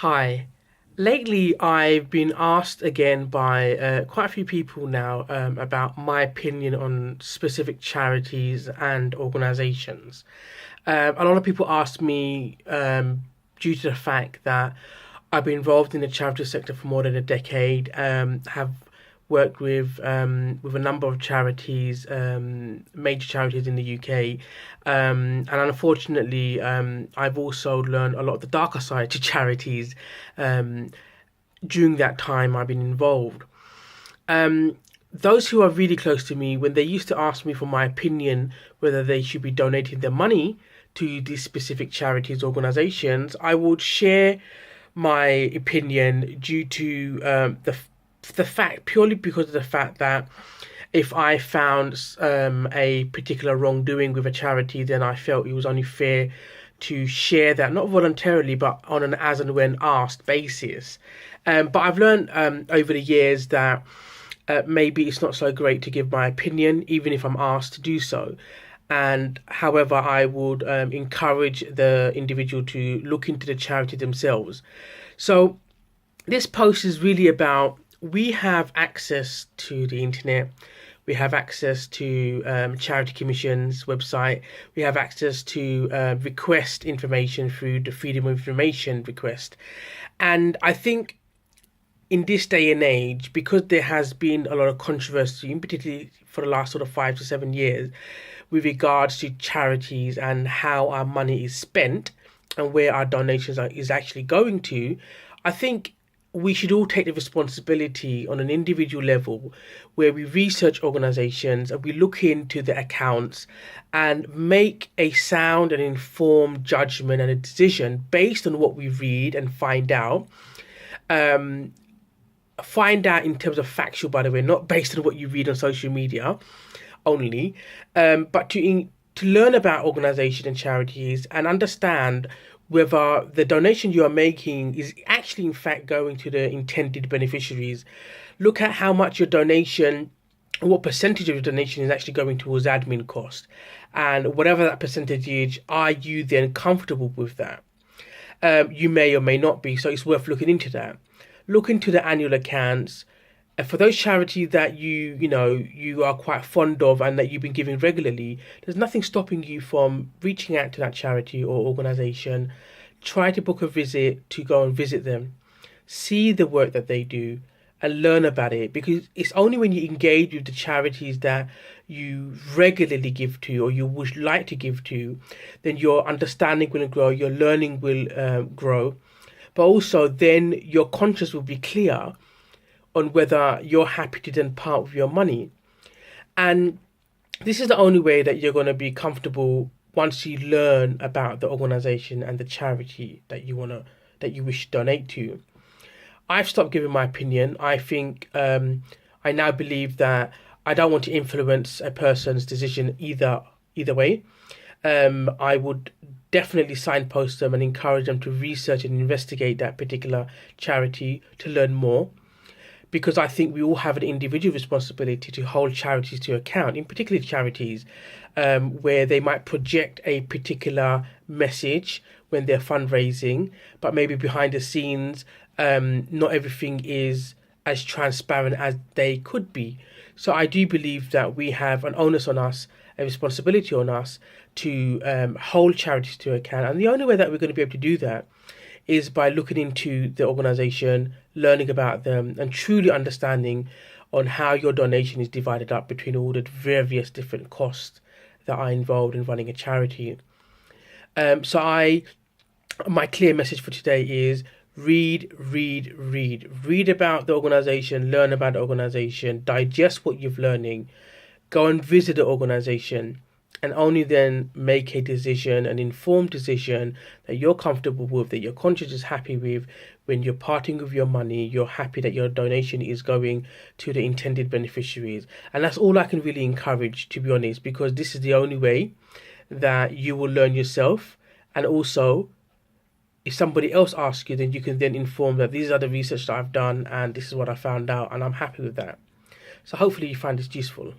Hi. Lately, I've been asked again by quite a few people now about my opinion on specific charities and organizations. A lot of people ask me due to the fact that I've been involved in the charity sector for more than a decade, have worked with a number of charities, major charities in the UK, and unfortunately, I've also learned a lot of the darker side to charities um, during that time I've been involved. Um, those who are really close to me, when they used to ask me for my opinion whether they should be donating their money to these specific charities organizations, I would share my opinion due to the fact purely because of the fact that if I found a particular wrongdoing with a charity, then I felt it was only fair to share that, not voluntarily, but on an as and when asked basis. But I've learned over the years that maybe it's not so great to give my opinion, even if I'm asked to do so. And however, I would encourage the individual to look into the charity themselves. So this post is really about we have access to the internet. We have access to Charity Commission's website. We have access to request information through the Freedom of Information request. And I think in this day and age, because there has been a lot of controversy, in particularly for the last sort of 5 to 7 years, with regards to charities and how our money is spent and where our is actually going to, I think we should all take the responsibility on an individual level where we research organizations and we look into the accounts and make a sound and informed judgment and a decision based on what we read and um, find out in terms of factual, by the way, not based on what you read on social media only, but to learn about organizations and charities and understand whether the donation you are making is actually in fact going to the intended beneficiaries. Look at how much your donation, what percentage of your donation is actually going towards admin cost, and whatever that percentage is, are you then comfortable with that? You may or may not be, so it's worth looking into that. Look into the annual accounts. For those charities that you are quite fond of and that you've been giving regularly, there's nothing stopping you from reaching out to that charity or organization. Try to book a visit to go and visit them, see the work that they do, and learn about it. Because it's only when you engage with the charities that you regularly give to or you would like to give to, then your understanding will grow, your learning will grow, but also then your conscience will be clear on whether you're happy to then part with your money. And this is the only way that you're going to be comfortable once you learn about the organization and the charity that you wish to donate to. I've stopped giving my opinion. I think I now believe that I don't want to influence a person's decision either way. I would definitely signpost them and encourage them to research and investigate that particular charity to learn more, because I think we all have an individual responsibility to hold charities to account, in particular charities where they might project a particular message when they're fundraising, but maybe behind the scenes, not everything is as transparent as they could be. So I do believe that we have an onus on us, a responsibility on us to hold charities to account. And the only way that we're going to be able to do that is by looking into the organization, learning about them, and truly understanding on how your donation is divided up between all the various different costs that are involved in running a charity. My clear message for today is read about the organization, learn about the organization, digest what you've learning, go and visit the organization, and only then make a decision, an informed decision that you're comfortable with, that your conscience is happy with. When you're parting with your money, you're happy that your donation is going to the intended beneficiaries. And that's all I can really encourage, to be honest, because this is the only way that you will learn yourself. And also, if somebody else asks you, then you can then inform that these are the research that I've done and this is what I found out, and I'm happy with that. So hopefully you find this useful.